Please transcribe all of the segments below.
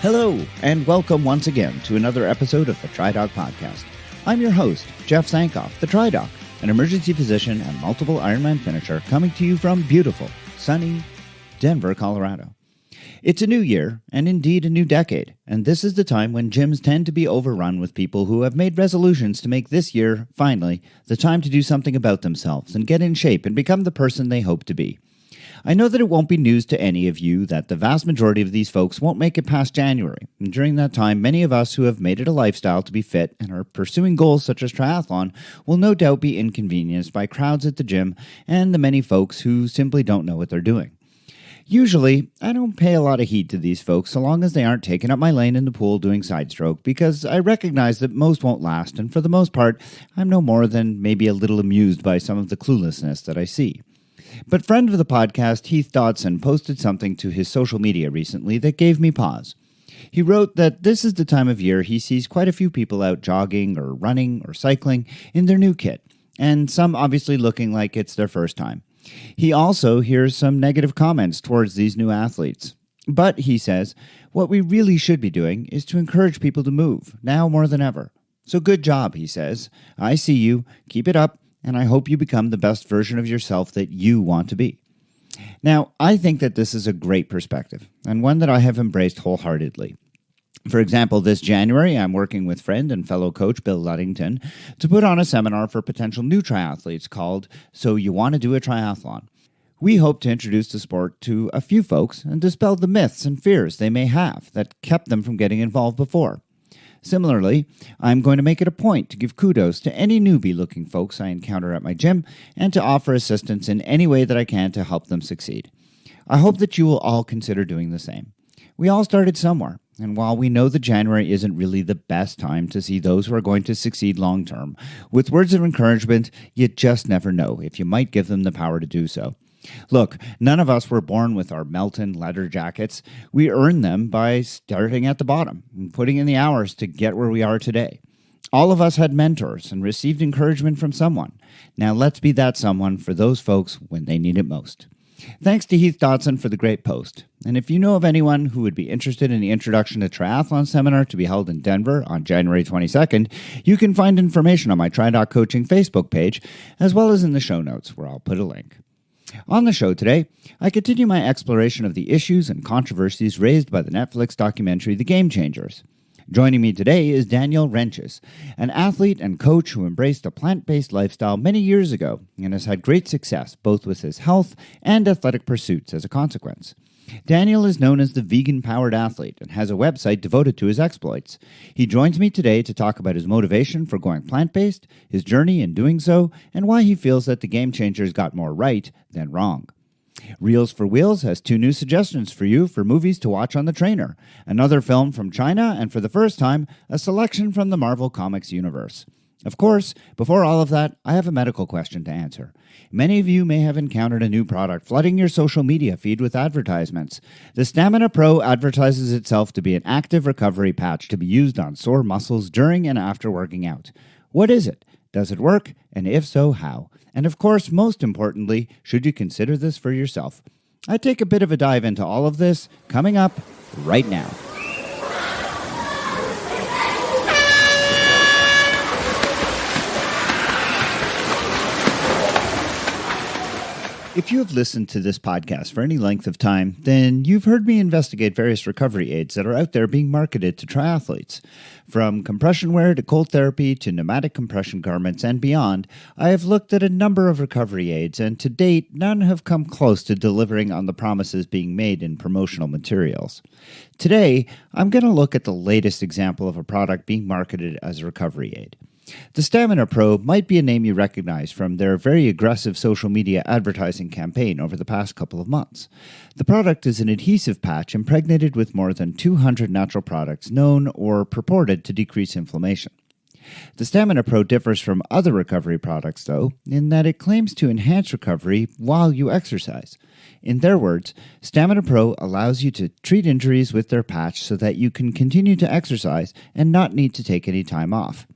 Hello, and welcome once again to another episode of the TriDoc podcast. I'm your host, Jeff Sankoff, the TriDoc, an emergency physician and multiple Ironman finisher coming to you from beautiful, sunny Denver, Colorado. It's a new year, and indeed a new decade, and this is the time when gyms tend to be overrun with people who have made resolutions to make this year, finally, the time to do something about themselves and get in shape and become the person they hope to be. I know that it won't be news to any of you that the vast majority of these folks won't make it past January, and during that time, many of us who have made it a lifestyle to be fit and are pursuing goals such as triathlon will no doubt be inconvenienced by crowds at the gym and the many folks who simply don't know what they're doing. Usually, I don't pay a lot of heed to these folks so long as they aren't taking up my lane in the pool doing side stroke, because I recognize that most won't last, and for the most part, I'm no more than maybe a little amused by some of the cluelessness that I see. But friend of the podcast, Heath Dodson, posted something to his social media recently that gave me pause. He wrote that this is the time of year he sees quite a few people out jogging or running or cycling in their new kit, and some obviously looking like it's their first time. He also hears some negative comments towards these new athletes. But, he says, what we really should be doing is to encourage people to move, now more than ever. So good job, he says. I see you, keep it up, and I hope you become the best version of yourself that you want to be. Now, I think that this is a great perspective, and one that I have embraced wholeheartedly. For example, this January, I'm working with friend and fellow coach Bill Luddington to put on a seminar for potential new triathletes called So You Want to Do a Triathlon. We hope to introduce the sport to a few folks and dispel the myths and fears they may have that kept them from getting involved before. Similarly, I'm going to make it a point to give kudos to any newbie-looking folks I encounter at my gym and to offer assistance in any way that I can to help them succeed. I hope that you will all consider doing the same. We all started somewhere, and while we know that January isn't really the best time to see those who are going to succeed long-term, with words of encouragement, you just never know if you might give them the power to do so. Look, none of us were born with our Melton leather jackets. We earned them by starting at the bottom and putting in the hours to get where we are today. All of us had mentors and received encouragement from someone. Now let's be that someone for those folks when they need it most. Thanks to Heath Dodson for the great post. And if you know of anyone who would be interested in the Introduction to Triathlon seminar to be held in Denver on January 22nd, you can find information on my TriDoc Coaching Facebook page, as well as in the show notes, where I'll put a link. On the show today, I continue my exploration of the issues and controversies raised by the Netflix documentary The Game Changers. Joining me today is Daniel Reintjes, an athlete and coach who embraced a plant-based lifestyle many years ago and has had great success both with his health and athletic pursuits as a consequence. Daniel is known as the vegan-powered athlete and has a website devoted to his exploits. He joins me today to talk about his motivation for going plant-based, his journey in doing so, and why he feels that the Game Changers got more right than wrong. Reels for Wheels has 2 new suggestions for you for movies to watch on the trainer, another film from China, and for the first time, a selection from the Marvel Comics universe. Of course, before all of that, I have a medical question to answer. Many of you may have encountered a new product flooding your social media feed with advertisements. The StaminaPro advertises itself to be an active recovery patch to be used on sore muscles during and after working out. What is it? Does it work? And if so, how? And of course, most importantly, should you consider this for yourself? I take a bit of a dive into all of this coming up right now. If you have listened to this podcast for any length of time, then you've heard me investigate various recovery aids that are out there being marketed to triathletes. From compression wear to cold therapy to pneumatic compression garments and beyond, I have looked at a number of recovery aids, and to date, none have come close to delivering on the promises being made in promotional materials. Today, I'm going to look at the latest example of a product being marketed as a recovery aid. The StaminaPro might be a name you recognize from their very aggressive social media advertising campaign over the past couple of months. The product is an adhesive patch impregnated with more than 200 natural products known or purported to decrease inflammation. The StaminaPro differs from other recovery products, though, in that it claims to enhance recovery while you exercise. In their words, StaminaPro allows you to treat injuries with their patch so that you can continue to exercise and not need to take any time off.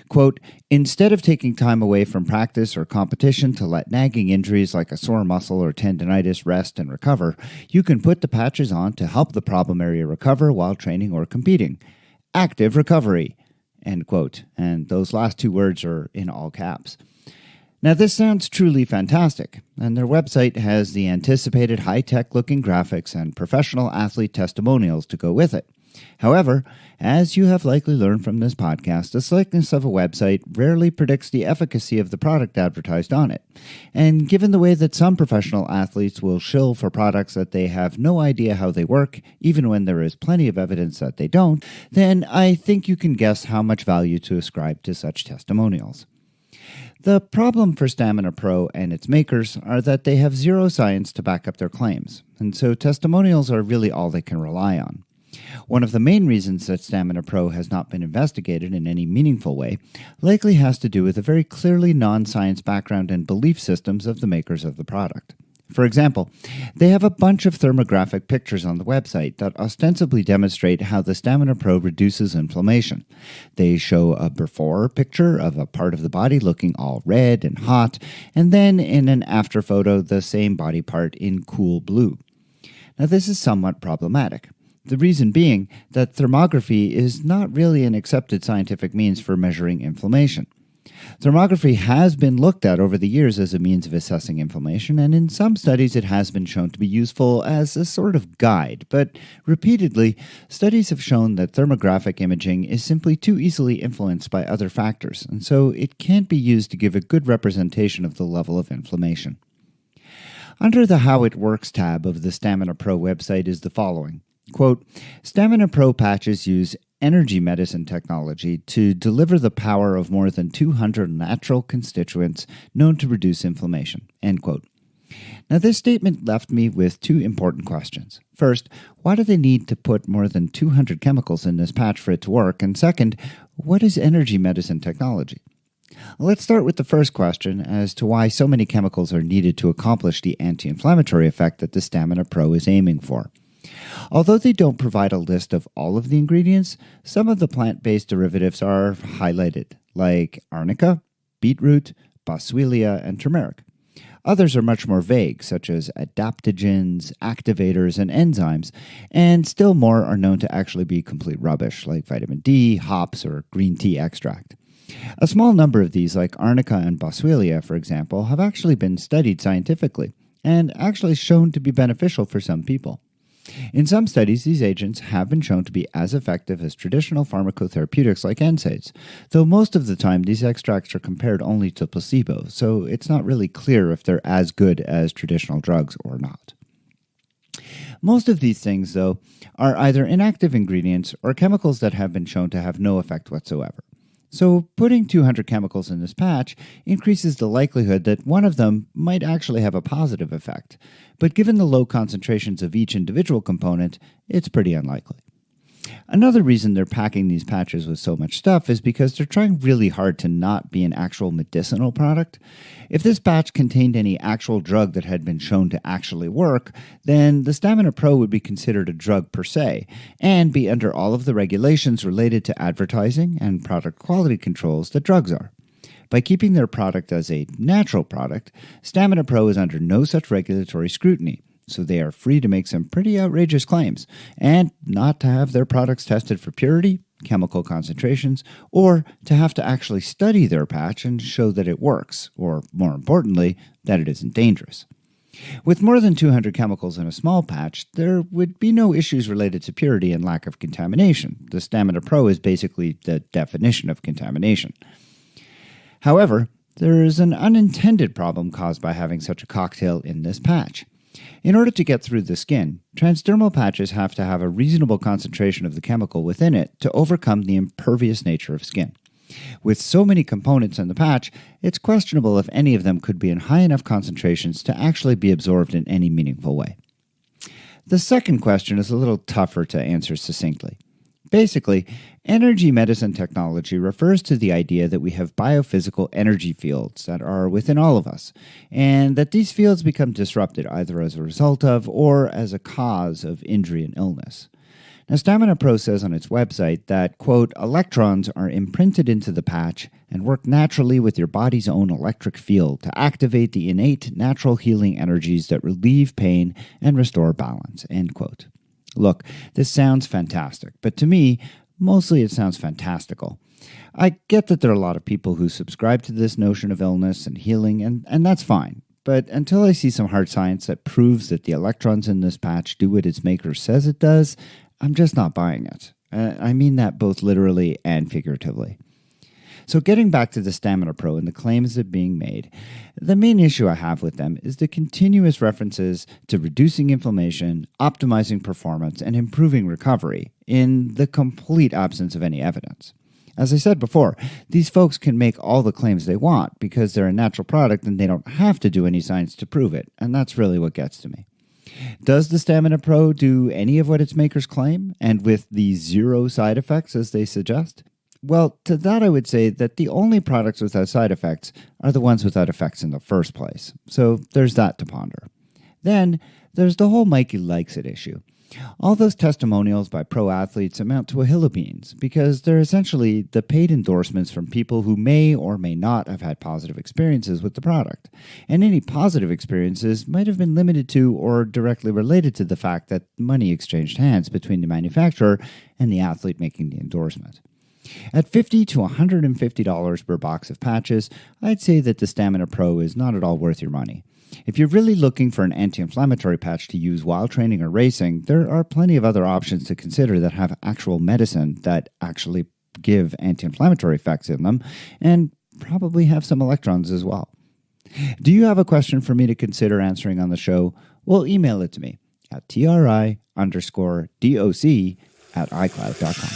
Quote, instead of taking time away from practice or competition to let nagging injuries like a sore muscle or tendinitis rest and recover, you can put the patches on to help the problem area recover while training or competing. Active recovery, end quote. And those last two words are in all caps. Now, this sounds truly fantastic, and their website has the anticipated high-tech looking graphics and professional athlete testimonials to go with it. However, as you have likely learned from this podcast, the slickness of a website rarely predicts the efficacy of the product advertised on it. And given the way that some professional athletes will shill for products that they have no idea how they work, even when there is plenty of evidence that they don't, then I think you can guess how much value to ascribe to such testimonials. The problem for StaminaPro and its makers are that they have zero science to back up their claims, and so testimonials are really all they can rely on. One of the main reasons that StaminaPro has not been investigated in any meaningful way likely has to do with the very clearly non-science background and belief systems of the makers of the product. For example, they have a bunch of thermographic pictures on the website that ostensibly demonstrate how the StaminaPro reduces inflammation. They show a before picture of a part of the body looking all red and hot, and then in an after photo, the same body part in cool blue. Now, this is somewhat problematic. The reason being that thermography is not really an accepted scientific means for measuring inflammation. Thermography has been looked at over the years as a means of assessing inflammation, and in some studies it has been shown to be useful as a sort of guide, but repeatedly, studies have shown that thermographic imaging is simply too easily influenced by other factors, and so it can't be used to give a good representation of the level of inflammation. Under the How It Works tab of the StaminaPro website is the following. Quote, StaminaPro patches use energy medicine technology to deliver the power of more than 200 natural constituents known to reduce inflammation, end quote. Now, this statement left me with two important questions. First, why do they need to put more than 200 chemicals in this patch for it to work? And second, what is energy medicine technology? Let's start with the first question as to why so many chemicals are needed to accomplish the anti-inflammatory effect that the StaminaPro is aiming for. Although they don't provide a list of all of the ingredients, some of the plant-based derivatives are highlighted, like arnica, beetroot, boswellia, and turmeric. Others are much more vague, such as adaptogens, activators, and enzymes, and still more are known to actually be complete rubbish, like vitamin D, hops, or green tea extract. A small number of these, like arnica and boswellia, for example, have actually been studied scientifically, and actually shown to be beneficial for some people. In some studies, these agents have been shown to be as effective as traditional pharmacotherapeutics like NSAIDs, though most of the time these extracts are compared only to placebo, so it's not really clear if they're as good as traditional drugs or not. Most of these things, though, are either inactive ingredients or chemicals that have been shown to have no effect whatsoever. So putting 200 chemicals in this patch increases the likelihood that one of them might actually have a positive effect. But given the low concentrations of each individual component, it's pretty unlikely. Another reason they're packing these patches with so much stuff is because they're trying really hard to not be an actual medicinal product. If this patch contained any actual drug that had been shown to actually work, then the StaminaPro would be considered a drug per se, and be under all of the regulations related to advertising and product quality controls that drugs are. By keeping their product as a natural product, StaminaPro is under no such regulatory scrutiny, so they are free to make some pretty outrageous claims, and not to have their products tested for purity, chemical concentrations, or to have to actually study their patch and show that it works, or more importantly, that it isn't dangerous. With more than 200 chemicals in a small patch, there would be no issues related to purity and lack of contamination. The StaminaPro is basically the definition of contamination. However, there is an unintended problem caused by having such a cocktail in this patch. In order to get through the skin, transdermal patches have to have a reasonable concentration of the chemical within it to overcome the impervious nature of skin. With so many components in the patch, it's questionable if any of them could be in high enough concentrations to actually be absorbed in any meaningful way. The second question is a little tougher to answer succinctly. Basically, energy medicine technology refers to the idea that we have biophysical energy fields that are within all of us, and that these fields become disrupted either as a result of or as a cause of injury and illness. Now, StaminaPro says on its website that, quote, electrons are imprinted into the patch and work naturally with your body's own electric field to activate the innate natural healing energies that relieve pain and restore balance, end quote. Look, this sounds fantastic, but to me, mostly it sounds fantastical. I get that there are a lot of people who subscribe to this notion of illness and healing, and that's fine. But until I see some hard science that proves that the electrons in this patch do what its maker says it does, I'm just not buying it. I mean that both literally and figuratively. So getting back to the StaminaPro and the claims that are being made, the main issue I have with them is the continuous references to reducing inflammation, optimizing performance, and improving recovery in the complete absence of any evidence. As I said before, these folks can make all the claims they want because they're a natural product and they don't have to do any science to prove it, and that's really what gets to me. Does the StaminaPro do any of what its makers claim, and with the zero side effects as they suggest? Well, to that I would say that the only products without side effects are the ones without effects in the first place, so there's that to ponder. Then, there's the whole Mikey likes it issue. All those testimonials by pro athletes amount to a hill of beans because they're essentially the paid endorsements from people who may or may not have had positive experiences with the product. And any positive experiences might have been limited to or directly related to the fact that money exchanged hands between the manufacturer and the athlete making the endorsement. At $50 to $150 per box of patches, I'd say that the StaminaPro is not at all worth your money. If you're really looking for an anti-inflammatory patch to use while training or racing, there are plenty of other options to consider that have actual medicine that actually give anti-inflammatory effects in them, and probably have some electrons as well. Do you have a question for me to consider answering on the show? Well, email it to me at tri_doc@icloud.com.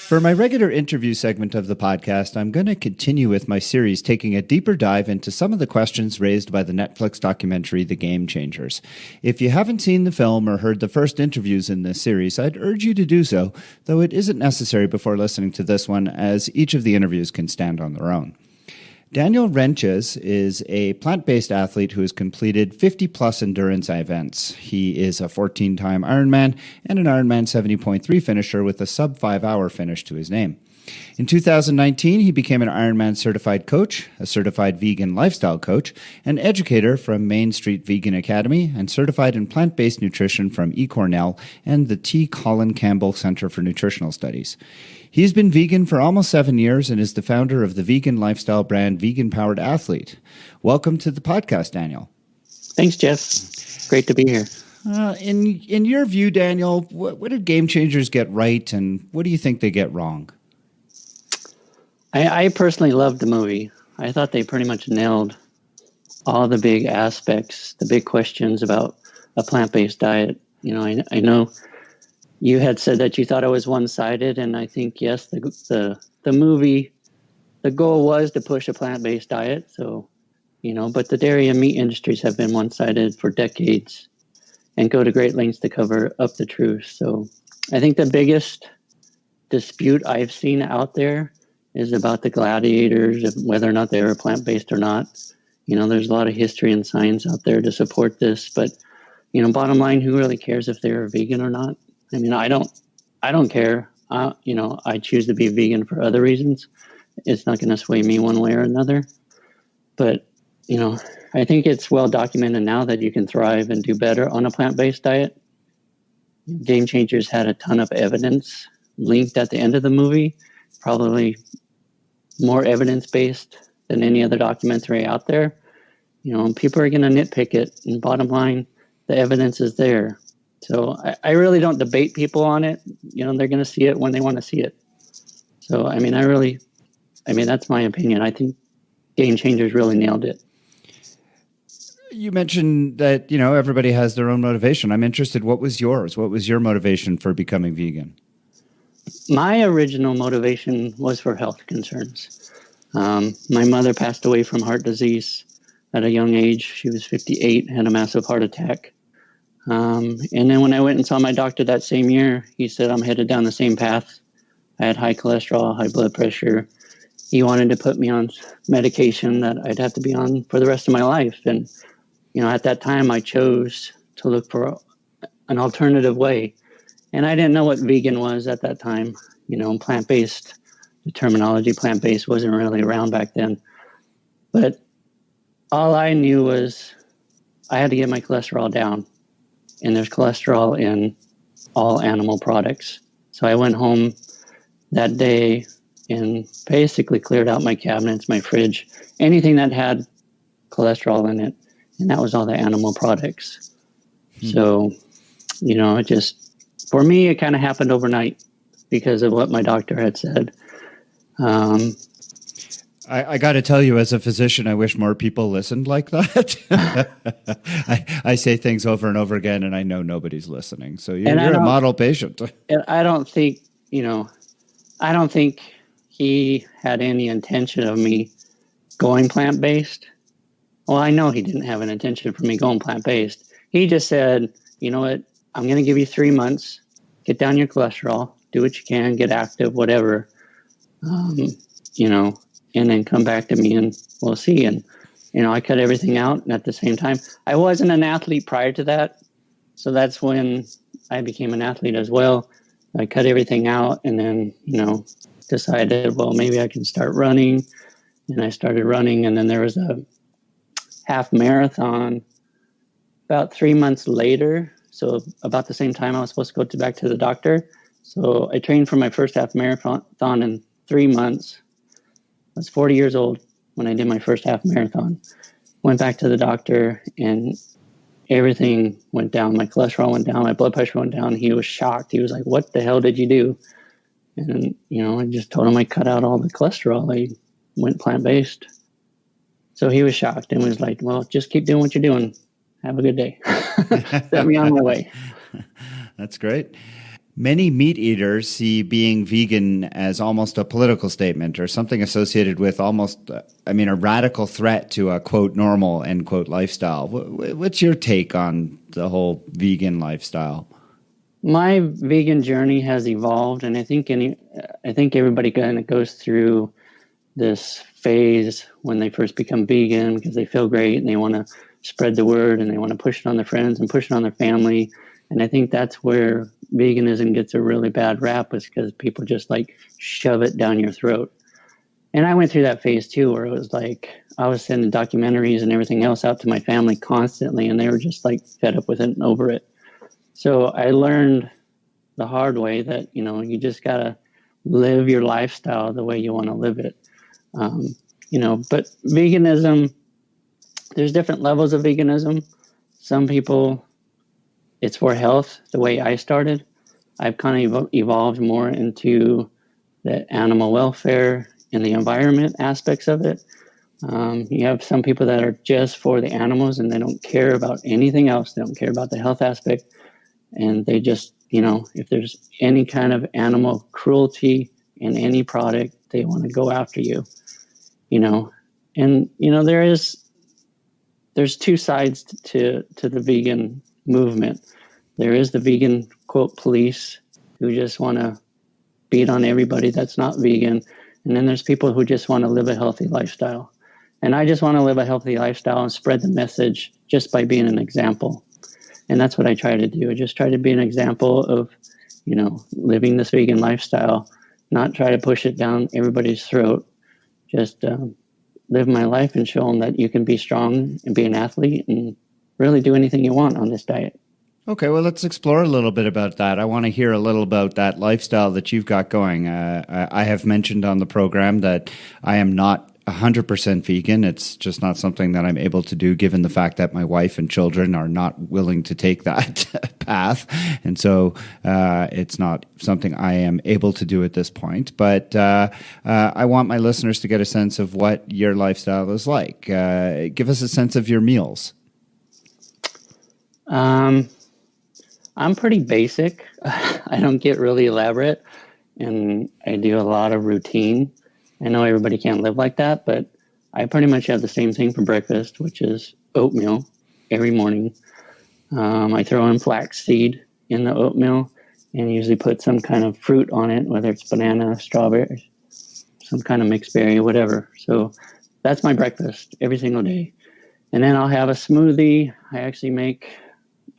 For my regular interview segment of the podcast, I'm going to continue with my series taking a deeper dive into some of the questions raised by the Netflix documentary The Game Changers. If you haven't seen the film or heard the first interviews in this series, I'd urge you to do so, though it isn't necessary before listening to this one, as each of the interviews can stand on their own. Daniel Reintjes is a plant-based athlete who has completed 50-plus endurance events. He is a 14-time Ironman and an Ironman 70.3 finisher with a sub-5-hour finish to his name. In 2019, he became an Ironman certified coach, a certified vegan lifestyle coach, an educator from Main Street Vegan Academy, and certified in plant-based nutrition from eCornell and the T. Colin Campbell Center for Nutritional Studies. He's been vegan for almost 7 years and is the founder of the vegan lifestyle brand Vegan Powered Athlete. Welcome to the podcast, Daniel. Thanks, Jeff. Great to be here. In your view, Daniel, what did Game Changers get right, and what do you think they get wrong? I personally loved the movie. I thought they pretty much nailed all the big aspects, the big questions about a plant-based diet. You know, I know you had said that you thought it was one-sided, and I think, yes, the movie, the goal was to push a plant-based diet. So, you know, but the dairy and meat industries have been one-sided for decades and go to great lengths to cover up the truth. So I think the biggest dispute I've seen out there is about the gladiators, whether or not they were plant-based or not. You know, there's a lot of history and science out there to support this, but, you know, bottom line, who really cares if they're vegan or not? I mean, I don't care. You know, I choose to be vegan for other reasons. It's not going to sway me one way or another. But, you know, I think it's well documented now that you can thrive and do better on a plant-based diet. Game Changers had a ton of evidence linked at the end of the movie, probably more evidence-based than any other documentary out there. You know, people are going to nitpick it, and bottom line, the evidence is there. So I really don't debate people on it. You know, they're going to see it when they want to see it. So, I mean, that's my opinion. I think Game Changers really nailed it. You mentioned that, you know, everybody has their own motivation. I'm interested, what was yours? What was your motivation for becoming vegan? My original motivation was for health concerns. My mother passed away from heart disease at a young age. She was 58, had a massive heart attack. And then when I went and saw my doctor that same year, he said I'm headed down the same path. I had high cholesterol, high blood pressure. He wanted to put me on medication that I'd have to be on for the rest of my life. And, you know, at that time I chose to look for an alternative way. And I didn't know what vegan was at that time. Plant-based, the terminology plant-based wasn't really around back then. But all I knew was I had to get my cholesterol down. And there's cholesterol in all animal products. So I went home that day and basically cleared out my cabinets, my fridge, anything that had cholesterol in it. And that was all the animal products. So, it just, for me, it kind of happened overnight because of what my doctor had said. I got to tell you, as a physician, I wish more people listened like that. I say things over and over again, and I know nobody's listening. So you're a model patient. And I don't think, I don't think he had any intention of me going plant-based. Well, I know he didn't have an intention for me going plant-based. He just said, you know what, I'm going to give you 3 months, get down your cholesterol, do what you can, get active, whatever, and then come back to me and we'll see. And, I cut everything out. And at the same time, I wasn't an athlete prior to that. So that's when I became an athlete as well. I cut everything out and then, decided, well, maybe I can start running. And I started running. And then there was a half marathon about 3 months later. So about the same time I was supposed to go back to the doctor. So I trained for my first half marathon in 3 months. I was 40 years old when I did my first half marathon. Went back to the doctor and everything went down. My cholesterol went down. My blood pressure went down. He was shocked. He was like, what the hell did you do? And, I just told him I cut out all the cholesterol. I went plant-based. So he was shocked and was like, well, just keep doing what you're doing. Have a good day. Set me on my way. That's great. Many meat eaters see being vegan as almost a political statement or something associated with almost, a radical threat to a, quote, normal, end quote, lifestyle. What's your take on the whole vegan lifestyle? My vegan journey has evolved, and I think everybody kind of goes through this phase when they first become vegan because they feel great and they want to spread the word and they want to push it on their friends and push it on their family. And I think that's where veganism gets a really bad rap, is because people just like shove it down your throat. And I went through that phase too, where it was like I was sending documentaries and everything else out to my family constantly, and they were just like fed up with it and over it. So I learned the hard way that, you just got to live your lifestyle the way you want to live it. But veganism, there's different levels of veganism. Some people, it's for health, the way I started. I've kind of evolved more into the animal welfare and the environment aspects of it. You have some people that are just for the animals and they don't care about anything else. They don't care about the health aspect. And they just, if there's any kind of animal cruelty in any product, they want to go after you, And, there's two sides to the vegan movement. There is the vegan, quote, police who just want to beat on everybody that's not vegan. And then there's people who just want to live a healthy lifestyle. And I just want to live a healthy lifestyle and spread the message just by being an example. And that's what I try to do. I just try to be an example of, living this vegan lifestyle, not try to push it down everybody's throat. Just live my life and show them that you can be strong and be an athlete and really do anything you want on this diet. Okay, well, let's explore a little bit about that. I want to hear a little about that lifestyle that you've got going. I have mentioned on the program that I am not 100% vegan. It's just not something that I'm able to do given the fact that my wife and children are not willing to take that path. And so it's not something I am able to do at this point. But I want my listeners to get a sense of what your lifestyle is like. Give us a sense of your meals. I'm pretty basic. I don't get really elaborate, and I do a lot of routine. I know everybody can't live like that, but I pretty much have the same thing for breakfast, which is oatmeal every morning. I throw in flaxseed in the oatmeal and usually put some kind of fruit on it, whether it's banana, strawberry, some kind of mixed berry, whatever. So that's my breakfast every single day. And then I'll have a smoothie. I actually make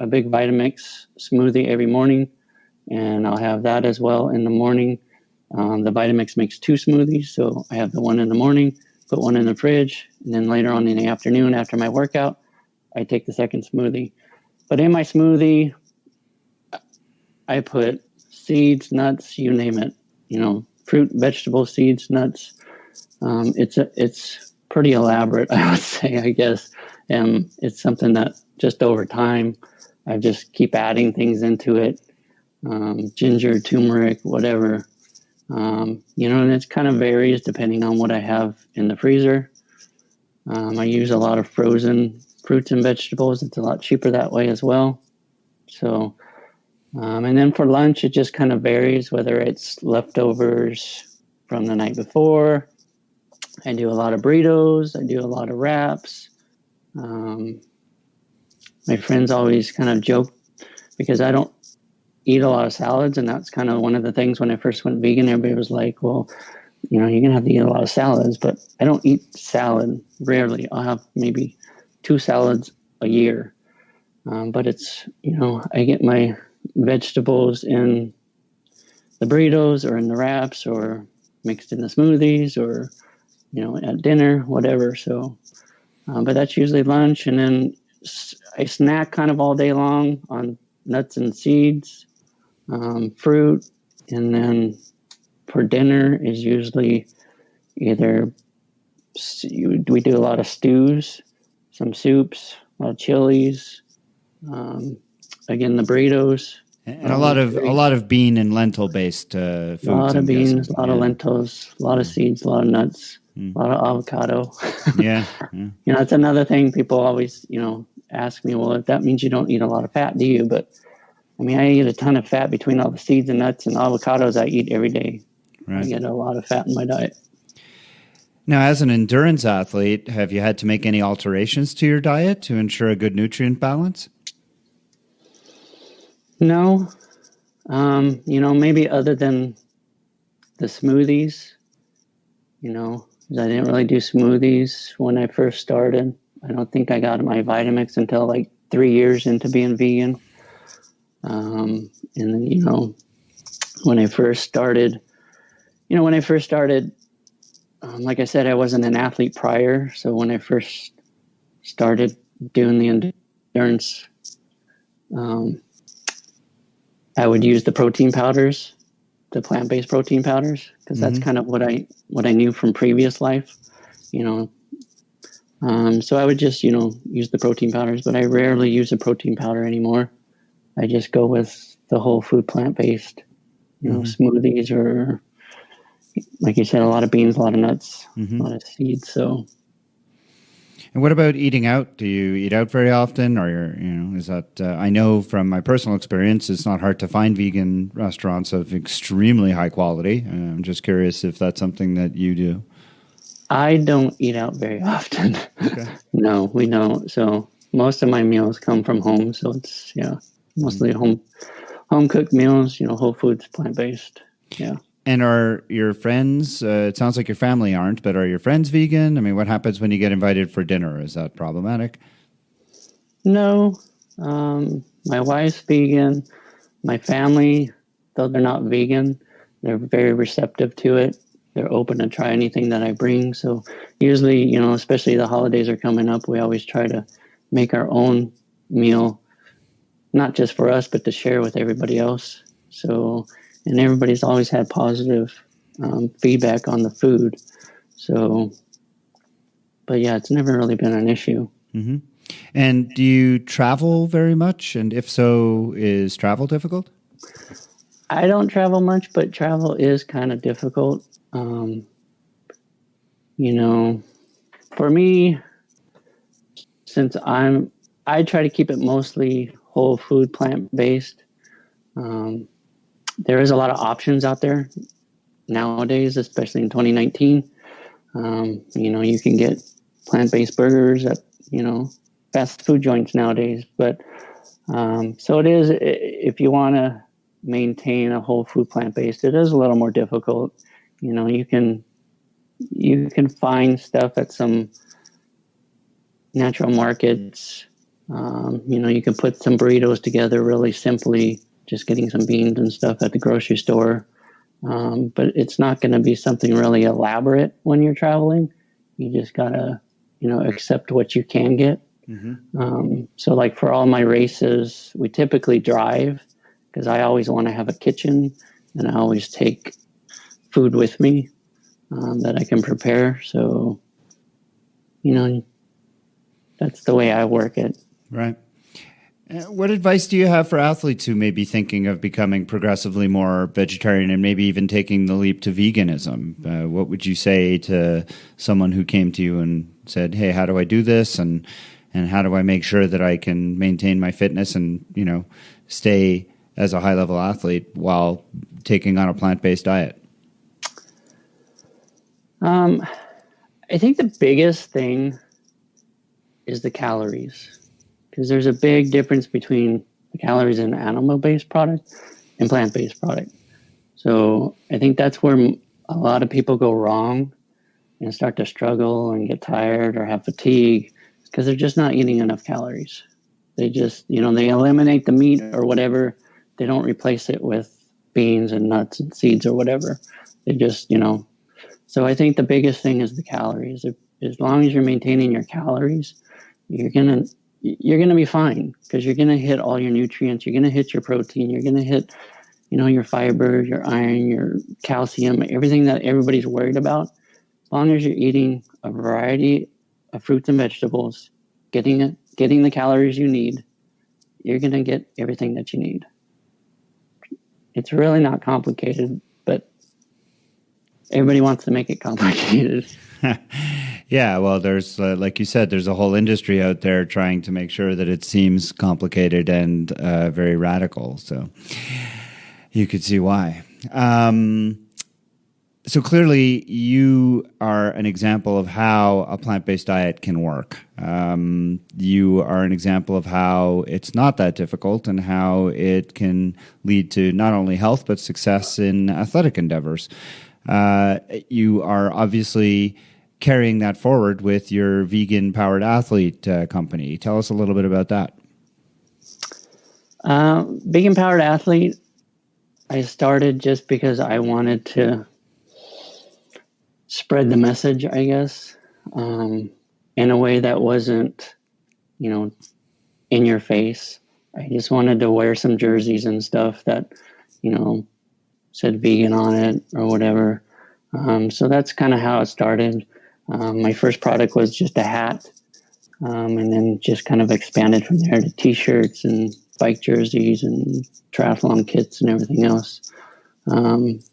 a big Vitamix smoothie every morning, and I'll have that as well in the morning. The Vitamix makes 2 smoothies, so I have the one in the morning, put one in the fridge, and then later on in the afternoon after my workout, I take the second smoothie. But in my smoothie, I put seeds, nuts, you name it, fruit, vegetables, seeds, nuts. It's pretty elaborate, I would say, I guess. It's something that just over time, I just keep adding things into it. Ginger, turmeric, whatever. And it kind of varies depending on what I have in the freezer. I use a lot of frozen fruits and vegetables. It's a lot cheaper that way as well. So, and then for lunch, it just kind of varies whether it's leftovers from the night before. I do a lot of burritos. I do a lot of wraps. My friends always kind of joke because I don't eat a lot of salads, and that's kind of one of the things when I first went vegan. Everybody was like, well, you're going to have to eat a lot of salads, but I don't eat salad rarely. I'll have maybe 2 salads a year. But it's, I get my vegetables in the burritos or in the wraps or mixed in the smoothies or, at dinner, whatever. So, but that's usually lunch. And then I snack kind of all day long on nuts and seeds, fruit. And then for dinner is usually either we do a lot of stews, some soups, a lot of chilies, again, the burritos. And a lot of bean and lentil based foods. A lot of beans, a lot of lentils, a lot of seeds, a lot of nuts, a lot of avocado. Yeah. That's another thing people always, ask me, well, if that means you don't eat a lot of fat, do you? But I eat a ton of fat between all the seeds and nuts and avocados I eat every day. Right. I get a lot of fat in my diet. Now, as an endurance athlete, have you had to make any alterations to your diet to ensure a good nutrient balance? No. Maybe other than the smoothies, I didn't really do smoothies when I first started. I don't think I got my Vitamix until like 3 years into being vegan. And then, when I first started, like I said, I wasn't an athlete prior. So when I first started doing the endurance, I would use the protein powders, the plant-based protein powders, because that's kind of what I knew from previous life, So I would just, use the protein powders, but I rarely use a protein powder anymore. I just go with the whole food plant-based, smoothies or, like you said, a lot of beans, a lot of nuts, a lot of seeds. So. And what about eating out? Do you eat out very often, or is that? I know from my personal experience, it's not hard to find vegan restaurants of extremely high quality. I'm just curious if that's something that you do. I don't eat out very often. Okay. No, we don't. So most of my meals come from home. So it's mostly home cooked meals. Whole foods, plant based. Yeah. And are your friends, it sounds like your family aren't, but are your friends vegan? What happens when you get invited for dinner? Is that problematic? No. My wife's vegan. My family, though they're not vegan, they're very receptive to it. They're open to try anything that I bring. So usually, especially the holidays are coming up, we always try to make our own meal, not just for us, but to share with everybody else. So... And everybody's always had positive feedback on the food. So, but yeah, it's never really been an issue. Mm-hmm. And do you travel very much? And if so, is travel difficult? I don't travel much, but travel is kind of difficult. For me, since I try to keep it mostly whole food, plant-based. There is a lot of options out there nowadays, especially in 2019. You can get plant-based burgers at, fast food joints nowadays. But so it is, if you want to maintain a whole food plant-based, it is a little more difficult. You can find stuff at some natural markets You can put some burritos together really simply, just getting some beans and stuff at the grocery store. But it's not going to be something really elaborate when you're traveling. You just got to, accept what you can get. Mm-hmm. So like for all my races, we typically drive because I always want to have a kitchen, and I always take food with me that I can prepare. So, that's the way I work it. Right. What advice do you have for athletes who may be thinking of becoming progressively more vegetarian and maybe even taking the leap to veganism? What would you say to someone who came to you and said, "Hey, how do I do this? And how do I make sure that I can maintain my fitness and, stay as a high-level athlete while taking on a plant-based diet?" I think the biggest thing is the calories, because there's a big difference between the calories in animal-based product and plant-based product. So I think that's where a lot of people go wrong and start to struggle and get tired or have fatigue, because they're just not eating enough calories. They just, they eliminate the meat or whatever. They don't replace it with beans and nuts and seeds or whatever. They just, So I think the biggest thing is the calories. As long as you're maintaining your calories, you're gonna be fine, because you're gonna hit all your nutrients. You're gonna hit your protein. You're gonna hit, your fiber, your iron, your calcium, everything that everybody's worried about. As long as you're eating a variety of fruits and vegetables, getting the calories you need, you're gonna get everything that you need. It's really not complicated, but everybody wants to make it complicated. Yeah, well, there's, like you said, there's a whole industry out there trying to make sure that it seems complicated and very radical. So you could see why. So clearly you are an example of how a plant-based diet can work. You are an example of how it's not that difficult and how it can lead to not only health, but success in athletic endeavors. You are obviously carrying that forward with your vegan-powered athlete company. Tell us a little bit about that. Vegan-powered athlete, I started just because I wanted to spread the message, I guess, in a way that wasn't, in your face. I just wanted to wear some jerseys and stuff that, said vegan on it or whatever. So that's kind of how it started. My first product was just a hat, and then just kind of expanded from there to t-shirts and bike jerseys and triathlon kits and everything else. And,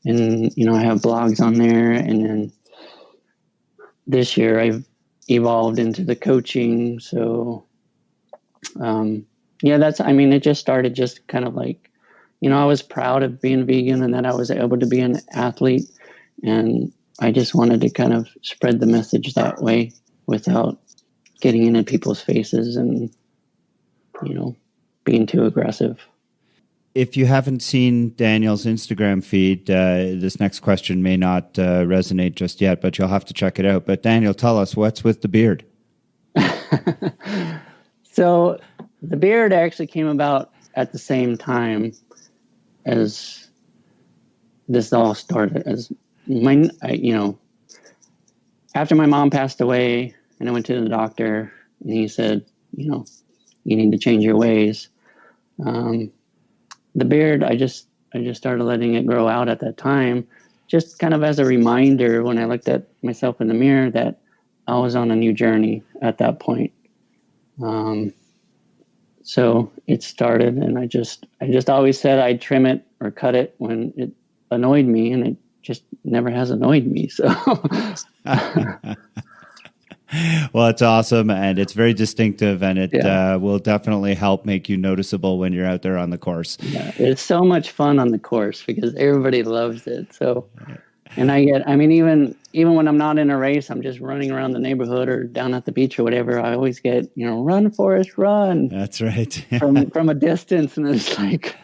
I have blogs on there. And then this year I've evolved into the coaching. So, it just started just kind of like, I was proud of being vegan and that I was able to be an athlete. And I just wanted to kind of spread the message that way without getting into people's faces and, being too aggressive. If you haven't seen Daniel's Instagram feed, this next question may not resonate just yet, but you'll have to check it out. But Daniel, tell us, what's with the beard? So the beard actually came about at the same time as this all started. As after my mom passed away and I went to the doctor and he said, you need to change your ways. The beard, I just started letting it grow out at that time, just kind of as a reminder when I looked at myself in the mirror that I was on a new journey at that point. So it started, and I just always said I'd trim it or cut it when it annoyed me, and it just never has annoyed me. So. Well, it's awesome, and it's very distinctive, and it will definitely help make you noticeable when you're out there on the course. Yeah, it's so much fun on the course because everybody loves it. So, and even when I'm not in a race, I'm just running around the neighborhood or down at the beach or whatever. I always get, run, Forrest, run. That's right. from a distance, and it's like,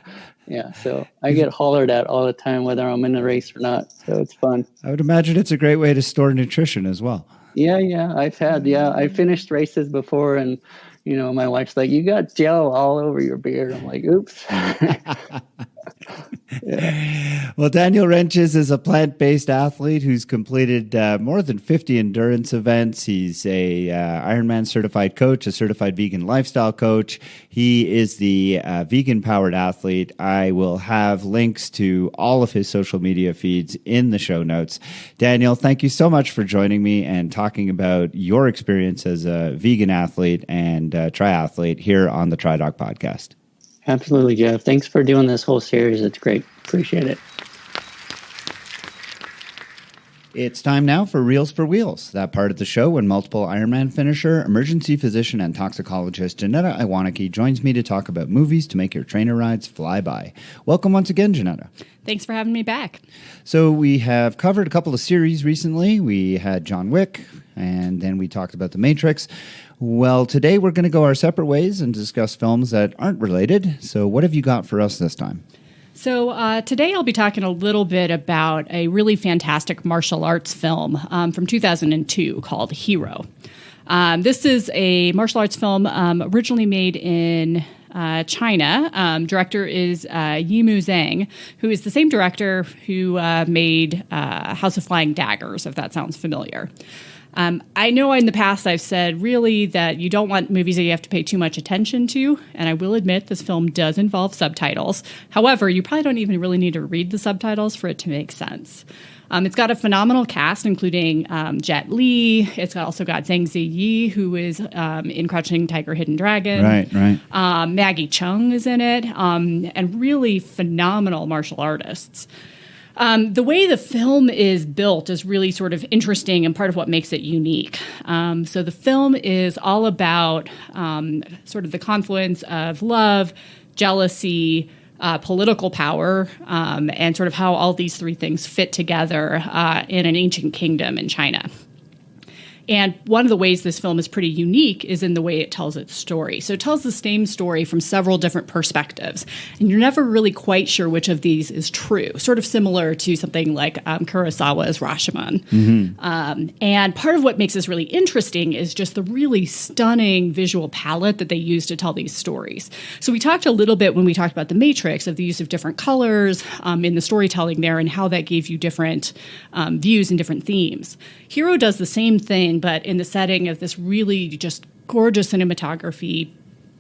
yeah. So I get hollered at all the time, whether I'm in a race or not. So it's fun. I would imagine it's a great way to store nutrition as well. Yeah. I finished races before and, my wife's like, you got gel all over your beard. I'm like, oops. Yeah. Well, Daniel Reintjes is a plant-based athlete who's completed more than 50 endurance events. He's a Ironman certified coach, a certified vegan lifestyle coach. He is the vegan-powered athlete. I will have links to all of his social media feeds in the show notes. Daniel, thank you so much for joining me and talking about your experience as a vegan athlete and triathlete here on the TriDoc podcast. Absolutely, Jeff. Thanks for doing this whole series. It's great. Appreciate it. It's time now for Reels for Wheels, that part of the show when multiple Ironman finisher, emergency physician, and toxicologist Janetta Iwaniki joins me to talk about movies to make your trainer rides fly by. Welcome once again, Janetta. Thanks for having me back. So we have covered a couple of series recently. We had John Wick, and then we talked about The Matrix. Well, today we're going to go our separate ways and discuss films that aren't related. So what have you got for us this time? So today I'll be talking a little bit about a really fantastic martial arts film from 2002 called Hero. This is a martial arts film originally made in China. Director is Yimou Zhang, who is the same director who made House of Flying Daggers, if that sounds familiar. I know in the past I've said really that you don't want movies that you have to pay too much attention to, and I will admit this film does involve subtitles. However, you probably don't even really need to read the subtitles for it to make sense. It's got a phenomenal cast, including Jet Li. It's also got Zhang Ziyi, who is in Crouching Tiger, Hidden Dragon. Right. Maggie Cheung is in it, and really phenomenal martial artists. The way the film is built is really sort of interesting and part of what makes it unique. So the film is all about sort of the confluence of love, jealousy, political power, and sort of how all these three things fit together in an ancient kingdom in China. And one of the ways this film is pretty unique is in the way it tells its story. So it tells the same story from several different perspectives. And you're never really quite sure which of these is true, sort of similar to something like Kurosawa's Rashomon. Mm-hmm. And part of what makes this really interesting is just the really stunning visual palette that they use to tell these stories. So we talked a little bit when we talked about The Matrix of the use of different colors in the storytelling there and how that gave you different views and different themes. Hero does the same thing, but in the setting of this really just gorgeous cinematography,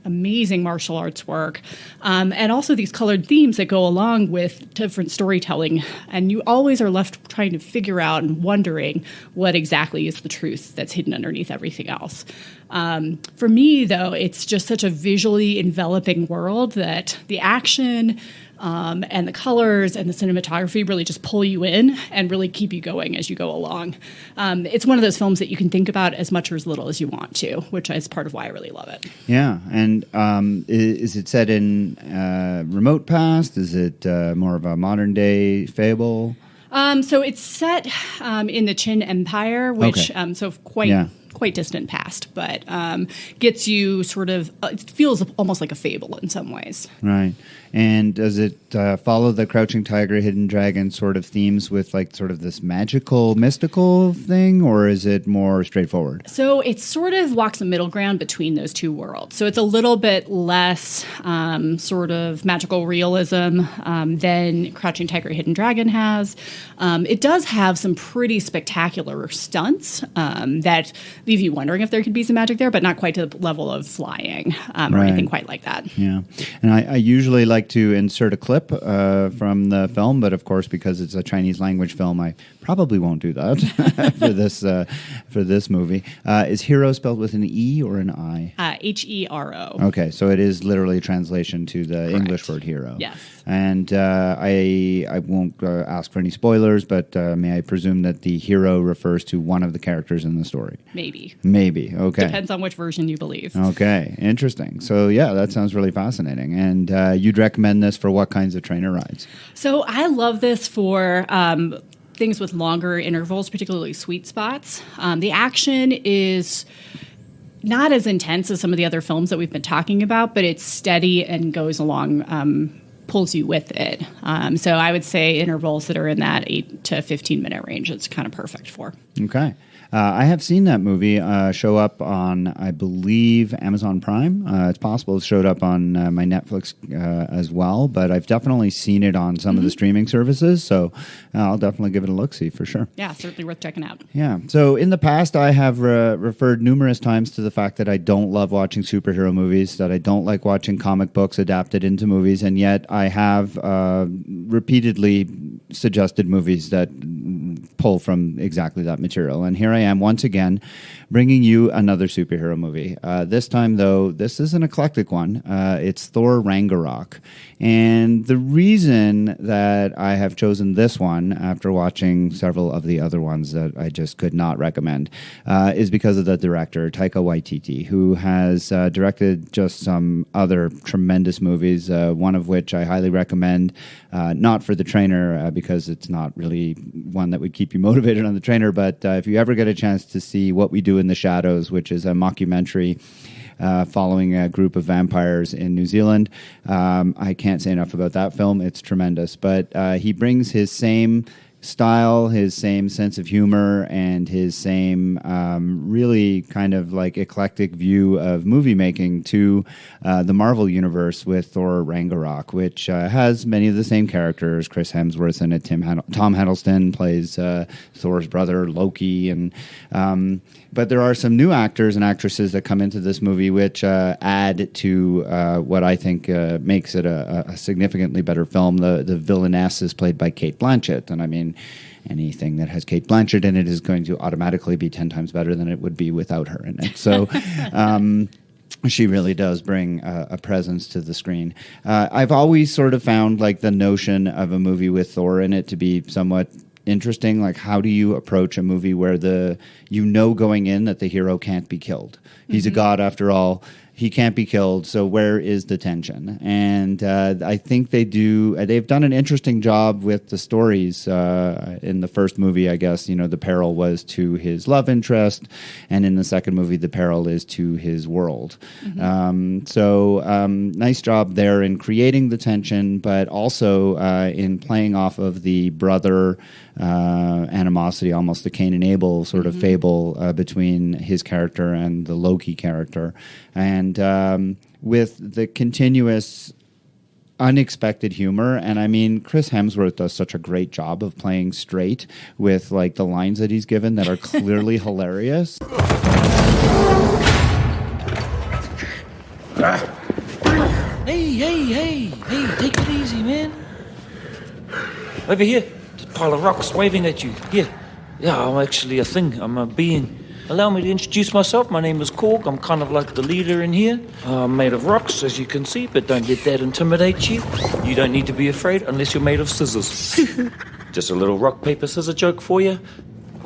amazing martial arts work, and also these colored themes that go along with different storytelling. And you always are left trying to figure out and wondering what exactly is the truth that's hidden underneath everything else. For me, though, it's just such a visually enveloping world that the action and the colors and the cinematography really just pull you in and really keep you going as you go along. It's one of those films that you can think about as much or as little as you want to, which is part of why I really love it. Yeah, and is it set in remote past? Is it more of a modern day fable? So it's set in the Qin Empire, which quite distant past, but gets you sort of, it feels almost like a fable in some ways. Right. And does it follow the Crouching Tiger, Hidden Dragon sort of themes with like sort of this magical, mystical thing, or is it more straightforward? So it sort of walks a middle ground between those two worlds. So it's a little bit less sort of magical realism than Crouching Tiger, Hidden Dragon has. It does have some pretty spectacular stunts that leave you wondering if there could be some magic there, but not quite to the level of flying or anything quite like that. Yeah. And I usually like to insert a clip from the film, but of course, because it's a Chinese language film, I probably won't do that for this movie. Is hero spelled with an E or an I? H-E-R-O. Okay, so it is literally a translation to the Correct. English word hero. Yes. And I won't ask for any spoilers, but may I presume that the hero refers to one of the characters in the story? Maybe. Okay. Depends on which version you believe. Okay, interesting. So yeah, that sounds really fascinating. And you'd recommend this for what kinds of trainer rides? So I love this for things with longer intervals, particularly sweet spots. The action is not as intense as some of the other films that we've been talking about, but it's steady and goes along, pulls you with it. So I would say intervals that are in that 8 to 15 minute range, it's kind of perfect for. Okay. I have seen that movie show up on, I believe, Amazon Prime. It's possible it showed up on my Netflix as well, but I've definitely seen it on some of the streaming services, so I'll definitely give it a look-see for sure. Yeah, certainly worth checking out. Yeah. So in the past, I have referred numerous times to the fact that I don't love watching superhero movies, that I don't like watching comic books adapted into movies, and yet I have repeatedly suggested movies that pull from exactly that material. And here I am once again bringing you another superhero movie. This time, though, this is an eclectic one. It's Thor Ragnarok. And the reason that I have chosen this one after watching several of the other ones that I just could not recommend is because of the director, Taika Waititi, who has directed just some other tremendous movies, one of which I highly recommend, not for the trainer because it's not really one that would keep you motivated on the trainer, but if you ever get a chance to see What We Do in the Shadows, which is a mockumentary following a group of vampires in New Zealand. I can't say enough about that film. It's tremendous. But he brings his same style, his same sense of humor, and his same really kind of like eclectic view of movie making to the Marvel universe with Thor Ragnarok, which has many of the same characters. Chris Hemsworth in it. Tom Hiddleston plays Thor's brother, Loki, and but there are some new actors and actresses that come into this movie which add to what I think makes it a significantly better film. The villainess is played by Cate Blanchett, and I mean, anything that has Cate Blanchett in it is going to automatically be 10 times better than it would be without her in it. So she really does bring a presence to the screen. I've always sort of found like the notion of a movie with Thor in it to be somewhat interesting. Like, how do you approach a movie where going in that the hero can't be killed? He's a god after all. He can't be killed, so where is the tension? And I think they've done an interesting job with the stories. In the first movie, I guess, the peril was to his love interest, and in the second movie, the peril is to his world. So nice job there in creating the tension, but also in playing off of the brother animosity, almost the Cain and Abel sort of fable between his character and the Loki character. And with the continuous unexpected humor. And I mean, Chris Hemsworth does such a great job of playing straight with like the lines that he's given that are clearly hilarious. Hey, take it easy, man. Over here, there's a pile of rocks waving at you. Here. Yeah, I'm actually a thing. I'm a being. Allow me to introduce myself. My name is Korg. I'm kind of like the leader in here. I'm made of rocks, as you can see, but don't let that intimidate you. You don't need to be afraid unless you're made of scissors. Just a little rock, paper, scissor joke for you.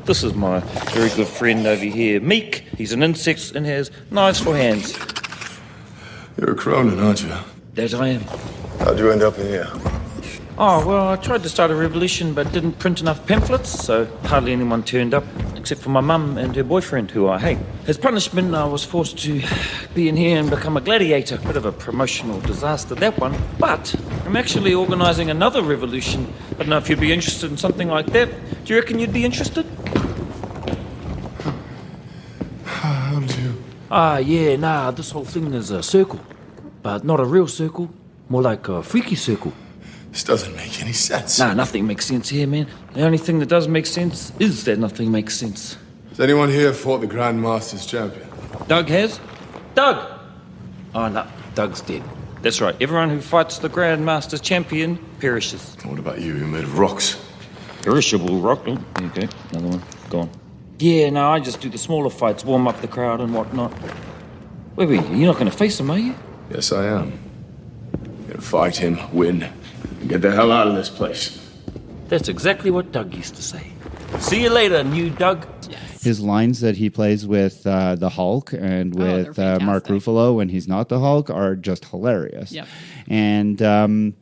This is my very good friend over here, Meek. He's an insect and has knives for hands. You're a Cronin, aren't you? That I am. How'd you end up in here? Oh, well, I tried to start a revolution but didn't print enough pamphlets, so hardly anyone turned up, except for my mum and her boyfriend, who I hate. As punishment, I was forced to be in here and become a gladiator. Bit of a promotional disaster, that one. But I'm actually organising another revolution. I don't know if you'd be interested in something like that. Do you reckon you'd be interested? How do you... This whole thing is a circle. But not a real circle, more like a freaky circle. This doesn't make any sense. Nah, nothing makes sense here, man. The only thing that does make sense is that nothing makes sense. Has anyone here fought the Grand Masters champion? Doug has? Doug! Oh, no, Doug's dead. That's right, everyone who fights the Grand Masters champion perishes. What about you? You're made of rocks. Perishable rock. Oh, okay, another one. Go on. Yeah, no, I just do the smaller fights, warm up the crowd and whatnot. Wait, you're not going to face him, are you? Yes, I am. I'm gonna fight him, win, and get the hell out of this place. That's exactly what Doug used to say. See you later, new Doug. Yes. His lines that he plays with the Hulk and with Mark Ruffalo when he's not the Hulk are just hilarious. Yep. And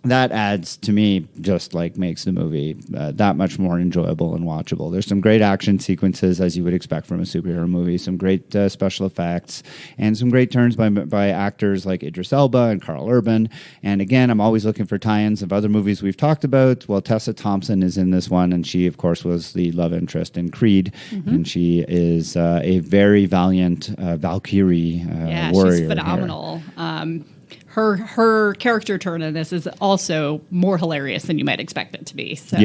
that adds to me, just like makes the movie that much more enjoyable and watchable. There's some great action sequences, as you would expect from a superhero movie, some great special effects, and some great turns by actors like Idris Elba and Carl Urban. And again, I'm always looking for tie-ins of other movies we've talked about. Well, Tessa Thompson is in this one, and she, of course, was the love interest in Creed, and she is a very valiant Valkyrie warrior. She's phenomenal. Her character turn in this is also more hilarious than you might expect it to be. So,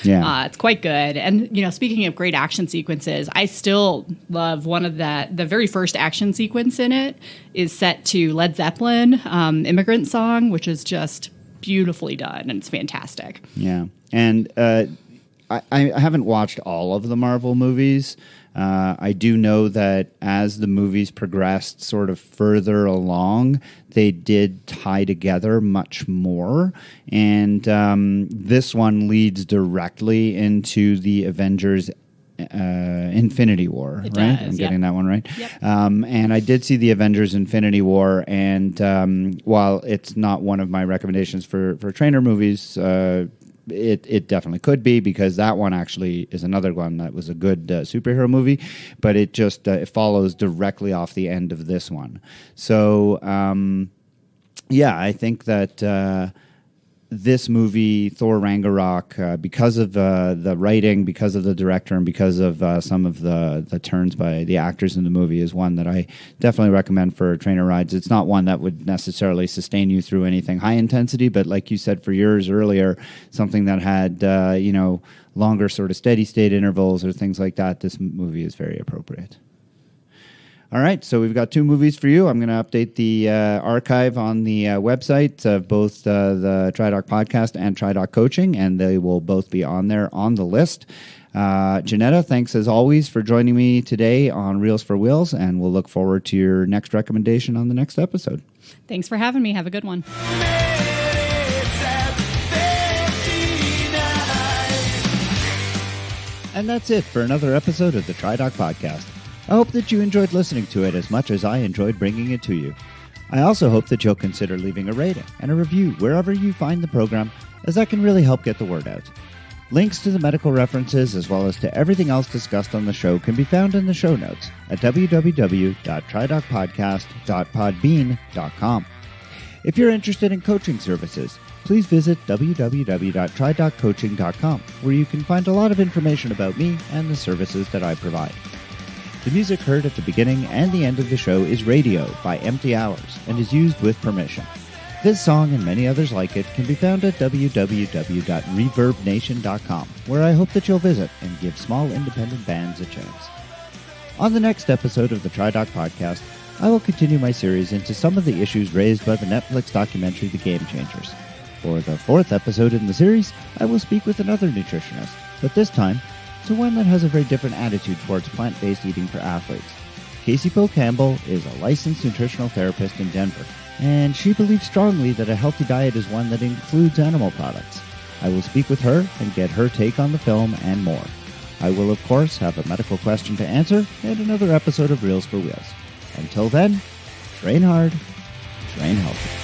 it's quite good. And, speaking of great action sequences, I still love one of the very first action sequence in it is set to Led Zeppelin, Immigrant Song, which is just beautifully done, and it's fantastic. Yeah. And I haven't watched all of the Marvel movies. I do know that as the movies progressed sort of further along, they did tie together much more. And this one leads directly into the Avengers Infinity War, it right? Does, I'm getting that one right. Yep. And I did see the Avengers Infinity War, and while it's not one of my recommendations for trainer movies, it definitely could be, because that one actually is another one that was a good superhero movie, but it just it follows directly off the end of this one. So I think that this movie, Thor Ragnarok, because of the writing, because of the director, and because of some of the turns by the actors in the movie, is one that I definitely recommend for trainer rides. It's not one that would necessarily sustain you through anything high intensity, but like you said for yours earlier, something that had longer sort of steady state intervals or things like that, this movie is very appropriate. All right, so we've got 2 movies for you. I'm going to update the archive on the website of both the TriDoc podcast and TriDoc coaching, and they will both be on there on the list. Janetta, thanks as always for joining me today on Reels for Wheels, and we'll look forward to your next recommendation on the next episode. Thanks for having me. Have a good one. And that's it for another episode of the TriDoc podcast. I hope that you enjoyed listening to it as much as I enjoyed bringing it to you. I also hope that you'll consider leaving a rating and a review wherever you find the program, as that can really help get the word out. Links to the medical references, as well as to everything else discussed on the show, can be found in the show notes at www.tridocpodcast.podbean.com. If you're interested in coaching services, please visit www.tridoccoaching.com, where you can find a lot of information about me and the services that I provide. The music heard at the beginning and the end of the show is Radio by Empty Hours and is used with permission. This song and many others like it can be found at www.reverbnation.com, where I hope that you'll visit and give small independent bands a chance. On the next episode of the TriDoc podcast, I will continue my series into some of the issues raised by the Netflix documentary The Game Changers. For the 4th episode in the series, I will speak with another nutritionist, but this time to one that has a very different attitude towards plant-based eating for athletes. Casey Poe Campbell is a licensed nutritional therapist in Denver, and she believes strongly that a healthy diet is one that includes animal products. I will speak with her and get her take on the film and more. I will, of course, have a medical question to answer and another episode of Reels for Wheels. Until then, train hard, train healthy.